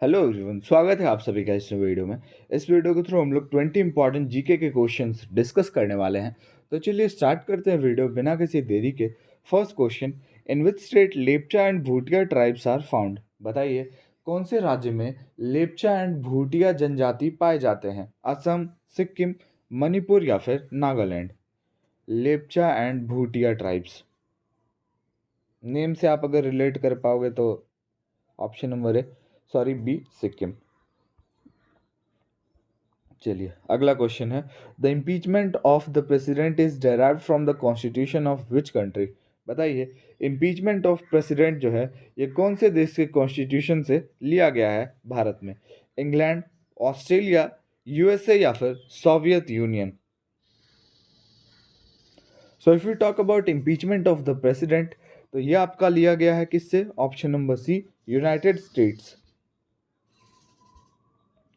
Hello everyone, स्वागत है आप सभी का इस वीडियो में। इस वीडियो के थ्रू हम लोग 20 इंपॉर्टेंट जीके के क्वेश्चंस डिस्कस करने वाले हैं। तो चलिए स्टार्ट करते हैं वीडियो बिना किसी देरी के। First question, in which state Lepcha and Bhutia tribes are found? बताइए कौन से राज्य में लेप्चा एंड भूटिया जनजाति पाए जाते हैं? असम, सिक्किम, मणिपुर या फिर Nagaland? Lepcha and Bhutia tribes, name से आप अगर रिलेट कर पाओगे तो ऑप्शन नंबर है, सॉरी बी, सिक्किम। चलिए अगला क्वेश्चन है, the impeachment of the president is derived from the constitution of which country? बताइए इम्पीचमेंट ऑफ प्रेसिडेंट जो है ये कौन से देश के कॉन्स्टिट्यूशन से लिया गया है भारत में? इंग्लैंड, ऑस्ट्रेलिया, यूएसए या फिर Soviet Union? So if you talk about impeachment of the president तो ये आपका लिया गया है किससे? Option number C, United States.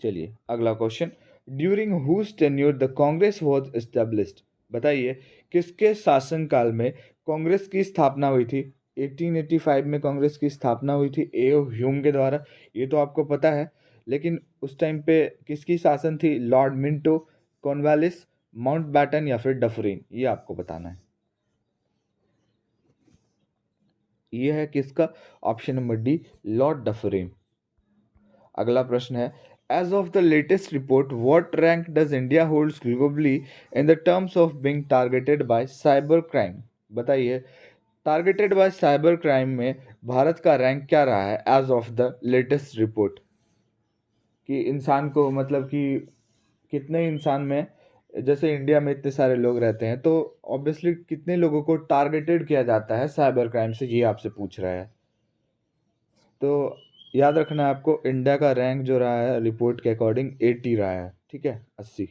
चलिए अगला question, during whose tenure the Congress was established? बताइए किसके शासनकाल में कांग्रेस की स्थापना हुई थी? 1885 में कांग्रेस की स्थापना हुई थी ए ह्यूम के द्वारा, ये तो आपको पता है। लेकिन उस टाइम पे किसकी शासन थी? लॉर्ड मिंटो, कॉर्नवालिस, माउंटबैटन या फिर डफरिन? ये आपको बताना है। ये है किसका? Option number D, lord Dufferin. अगला प्रश्न है, as of the latest report what rank does India holds globally in the terms of being targeted by cyber crime? बताइए टारगेटेड बाय साइबर क्राइम में भारत का रैंक क्या रहा है as of the latest report? कि इंसान को मतलब कि कितने इंसान में, जैसे इंडिया में इतने सारे लोग रहते हैं तो ऑब्वियसली कितने लोगों को टारगेटेड किया जाता है साइबर क्राइम से, ये आपसे पूछ रहा है। तो याद रखना है आपको, इंडिया का रैंक जो रहा है रिपोर्ट के अकॉर्डिंग 80 रहा है, ठीक है, 80।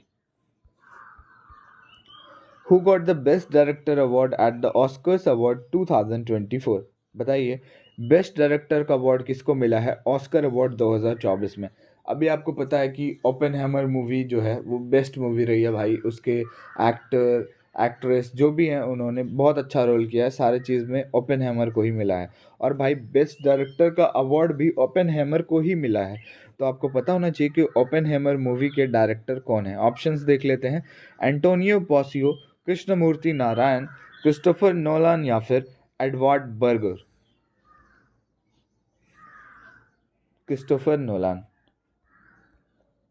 Who got the best director award at the Oscars award 2024? बताइए बेस्ट डायरेक्टर का अवार्ड किसको मिला है ऑस्कर अवार्ड 2024 में? अभी आपको पता है कि ओपेनहेमर मूवी जो है वो बेस्ट मूवी रही है भाई। उसके एक्टर, एक्ट्रेस जो भी हैं उन्होंने बहुत अच्छा रोल किया है, सारे चीज़ में ओपेनहेमर को ही मिला है। और भाई बेस्ट डायरेक्टर का अवार्ड भी ओपेनहेमर को ही मिला है। तो आपको पता होना चाहिए कि ओपेनहेमर मूवी के डायरेक्टर कौन है। ऑप्शंस देख लेते हैं, Antonio Possio, Krishnamurthy Narayan, Christopher Nolan या फिर Edward Berger? Christopher Nolan.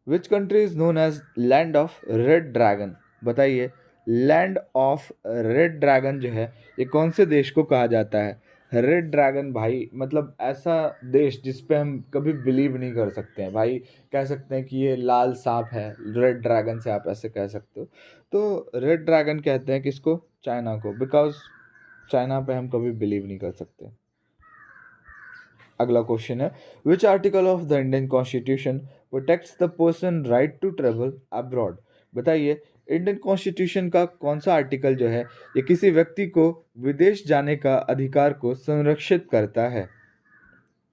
Which country is known as land of red dragon? बताइए लैंड ऑफ रेड ड्रैगन जो है ये कौन से देश को कहा जाता है? रेड ड्रैगन भाई मतलब ऐसा देश जिस पे हम कभी बिलीव नहीं कर सकते हैं भाई। कह सकते हैं कि ये लाल सांप है, रेड ड्रैगन से आप ऐसे कह सकते हो। तो रेड ड्रैगन कहते हैं किसको? चाइना को, बिकॉज चाइना पे हम कभी बिलीव नहीं कर सकते। अगला क्वेश्चन है, which article of the Indian constitution protects the person right to travel abroad? बताइए इंडियन कॉन्स्टिट्यूशन का कौन सा आर्टिकल जो है ये किसी व्यक्ति को विदेश जाने का अधिकार को संरक्षित करता है?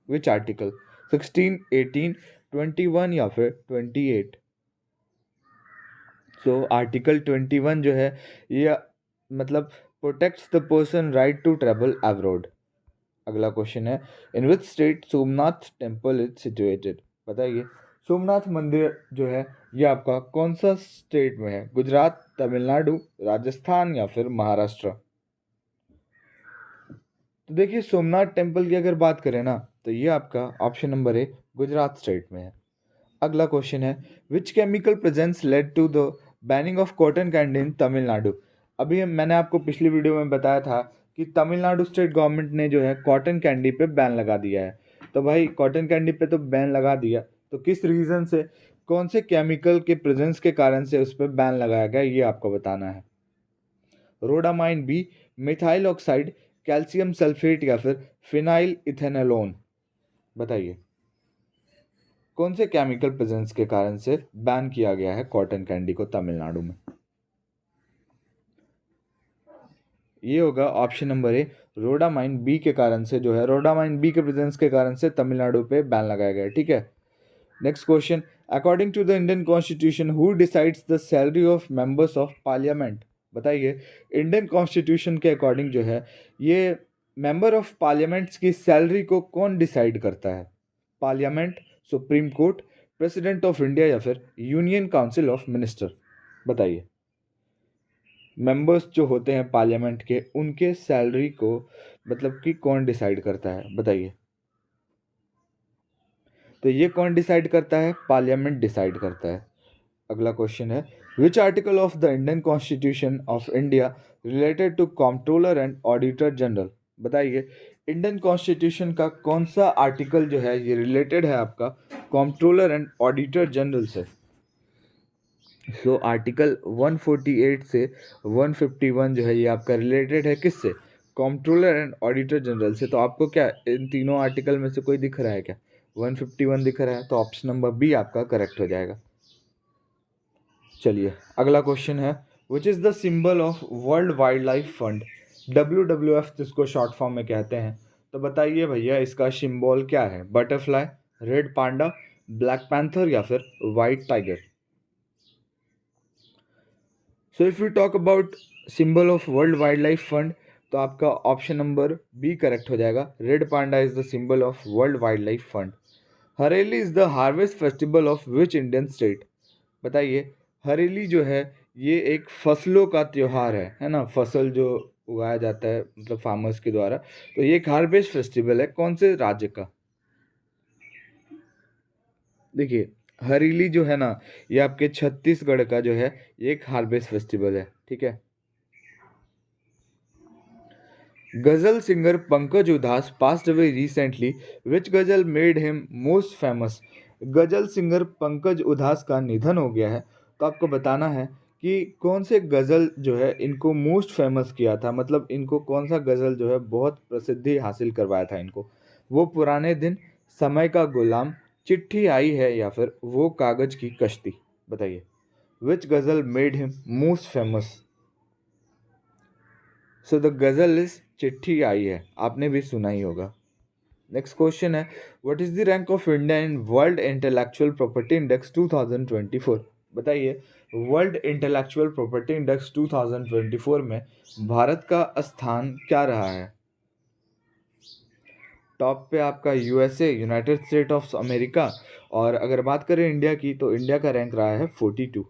Which article? 16, 18, 21 या फिर 28? सो आर्टिकल 21 जो है ये मतलब protects the person right to travel abroad. अगला क्वेश्चन है, in which state Somnath temple is situated? बताइए सोमनाथ मंदिर जो है ये आपका कौन सा स्टेट में है? गुजरात, तमिलनाडु, राजस्थान या फिर महाराष्ट्र? तो देखिए सोमनाथ टेम्पल की अगर बात करें ना तो ये आपका ऑप्शन नंबर है, गुजरात स्टेट में है। अगला क्वेश्चन है, which chemical presence led to the banning of cotton candy in Tamil Nadu? अभी मैंने आपको पिछली वीडियो में बताया था कि तमिलनाडु स्टेट गवर्नमेंट ने जो है कॉटन कैंडी पे बैन लगा दिया है। तो भाई कॉटन कैंडी पे तो बैन लगा दिया, तो किस रीज़न से, कौन से केमिकल के प्रेजेंस के कारण से उस पर बैन लगाया गया ये आपको बताना है। Rhodamine B, methyl oxide, calcium sulphate या फिर फिनाइल इथेनॉलोन? बताइए कौन से केमिकल प्रेजेंस के कारण से बैन किया गया है कॉटन कैंडी को तमिलनाडु में? ये होगा option number A, rhodamine B के कारण से जो है, रोडामाइन बी के प्रेजेंस के कारण से तमिलनाडु पे बैन लगाया गया है, ठीक है। Next question, according to the Indian constitution who decides the salary of members of parliament? बताइए इंडियन कॉन्स्टिट्यूशन के अकॉर्डिंग जो है ये मेंबर ऑफ पार्लियामेंट्स की सैलरी को कौन डिसाइड करता है? Parliament, supreme court, president of India या फिर यूनियन काउंसिल ऑफ मिनिस्टर? बताइए। मेंबर्स जो होते हैं पार्लियामेंट के, उनके सैलरी को मतलब कि कौन डिसाइड करता है? बताइए। तो ये कौन डिसाइड करता है? पार्लियामेंट डिसाइड करता है। अगला क्वेश्चन है, which article of the Indian constitution of India related to controller and auditor general? बताइए, इंडियन कॉन्स्टिट्यूशन का कौन सा आर्टिकल जो है ये रिलेटेड है आपका कंट्रोलर एंड ऑडिटर जनरल से? सो आर्टिकल 148 से 151 जो है ये आपका रिलेटेड है किससे? कंट्रोलर एंड ऑडिटर जनरल से। तो आपको क्या इन तीनों आर्टिकल में से कोई दिख रहा है क्या? 151 दिख रहा है, तो ऑप्शन नंबर बी आपका करेक्ट हो जाएगा। चलिए अगला क्वेश्चन है, which is the symbol of world wild life fund? WWF जिसको शॉर्ट फॉर्म में कहते हैं। तो बताइए भैया इसका सिंबल क्या है? Butterfly, red panda, black panther या फिर white tiger? So if you talk about symbol of world wild life fund, तो आपका ऑप्शन नंबर बी करेक्ट हो जाएगा। Red panda is the symbol of world wild life fund. Hareli is the harvest festival of which Indian state? बताइए, हरेली जो है ये एक फसलों का त्योहार है ना? फसल जो उगाया जाता है मतलब फार्मर्स के द्वारा, तो ये एक हार्वेस्ट फेस्टिवल है कौन से राज्य का? देखिए, हरेली जो है ना, ये आपके छत्तीसगढ़ का जो है ये एक हार्वेस्ट फेस्टिवल है, ठीक है। गजल singer Pankaj Udhas passed away recently. Which गजल made him most famous? गजल सिंगर पंकज उधास का निधन हो गया है, तो आपको बताना है कि कौन से गज़ल जो है इनको मोस्ट फेमस किया था, मतलब इनको कौन सा गज़ल जो है बहुत प्रसिद्धि हासिल करवाया था इनको। वो पुराने दिन, समय का गुलाम, चिट्ठी आई है या फिर वो कागज़ की कश्ती? बताइए, which ghazal made him most famous? So the ghazal is चिट्ठी आई है, आपने भी सुना ही होगा। नेक्स्ट क्वेश्चन है, what is the rank of India in world intellectual property index 2024? बताइए, वर्ल्ड इंटेलेक्चुअल प्रॉपर्टी इंडेक्स 2024 में भारत का स्थान क्या रहा है? टॉप पे आपका USA, United state of America, और अगर बात करें इंडिया की तो इंडिया का रैंक रहा है 42।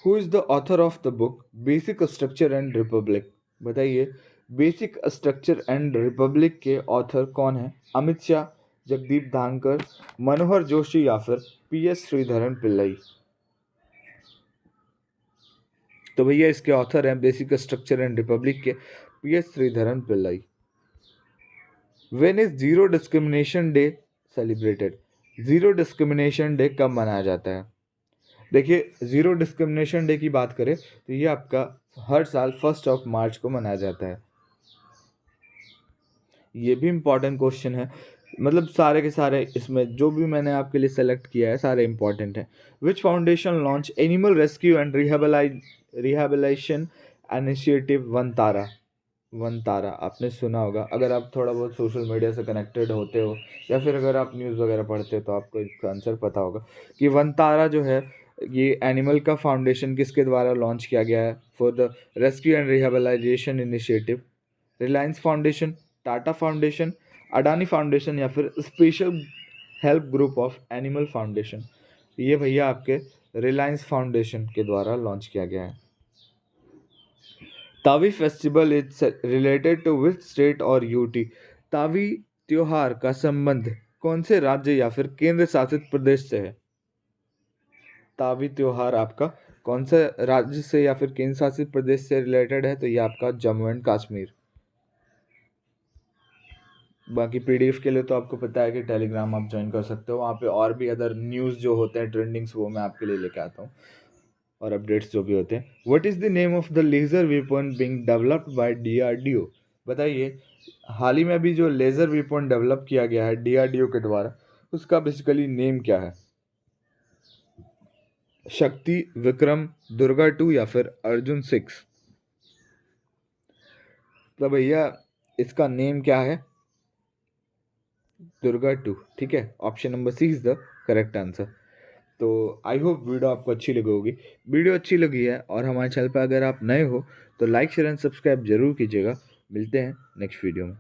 Who is the author of the book basic structure and Republic? बताइए, बेसिक स्ट्रक्चर एंड रिपब्लिक के ऑथर कौन है? अमित शाह, जगदीप धानकर, मनोहर जोशी या फिर PS श्रीधरन पिल्लई? तो भैया इसके ऑथर हैं बेसिक स्ट्रक्चर एंड रिपब्लिक के PS Sreedharan Pillai. When is zero discrimination day celebrated? Zero discrimination day कब मनाया जाता है? देखिए, ज़ीरो डिस्क्रिमिनेशन डे की बात करें तो ये आपका हर साल 1 मार्च को मनाया जाता है। ये भी इम्पॉर्टेंट क्वेश्चन है, मतलब सारे के सारे इसमें जो भी मैंने आपके लिए सेलेक्ट किया है सारे इम्पॉर्टेंट हैं। Which foundation launch animal rescue and rehabilitation initiative Vantara? Vantara आपने सुना होगा, अगर आप थोड़ा बहुत सोशल मीडिया से कनेक्टेड होते हो या फिर अगर आप न्यूज़ वगैरह पढ़ते हो तो आपको इसका आंसर पता होगा कि वन तारा जो है ये एनिमल का फाउंडेशन किसके द्वारा लॉन्च किया गया है for the rescue and rehabilitation initiative? Reliance foundation, Tata foundation, Adani foundation या फिर special help group of animal foundation? ये भैया आपके रिलायंस फाउंडेशन के द्वारा लॉन्च किया गया है। Tawi festival is related to which state और यूटी? तावी त्योहार का संबंध कौन से राज्य या फिर केंद्र शासित प्रदेश से है? तावी त्योहार आपका कौन से राज्य से या फिर केंद्र शासित प्रदेश से रिलेटेड है? तो ये आपका जम्मू एंड कश्मीर। बाकी PDF के लिए तो आपको पता है कि टेलीग्राम आप ज्वाइन कर सकते हो, वहाँ पे और भी अदर न्यूज़ जो होते हैं ट्रेंडिंग्स वो मैं आपके लिए लेके आता हूँ और अपडेट्स जो भी होते हैं। What is the name of the laser weapon being developed by DRDO? बताइए, हाल ही में अभी जो लेज़र वेपन डेवलप किया गया है DRDO के द्वारा, उसका बेसिकली नेम क्या है? शक्ति, विक्रम, दुर्गा 2 या फिर अर्जुन 6? तो भैया इसका नेम क्या है? दुर्गा 2, ठीक है। Option number C is the correct answer. तो आई होप वीडियो आपको अच्छी लगी होगी। वीडियो अच्छी लगी है और हमारे चैनल पर अगर आप नए हो तो लाइक शेयर एंड सब्सक्राइब जरूर कीजिएगा। मिलते हैं नेक्स्ट वीडियो में।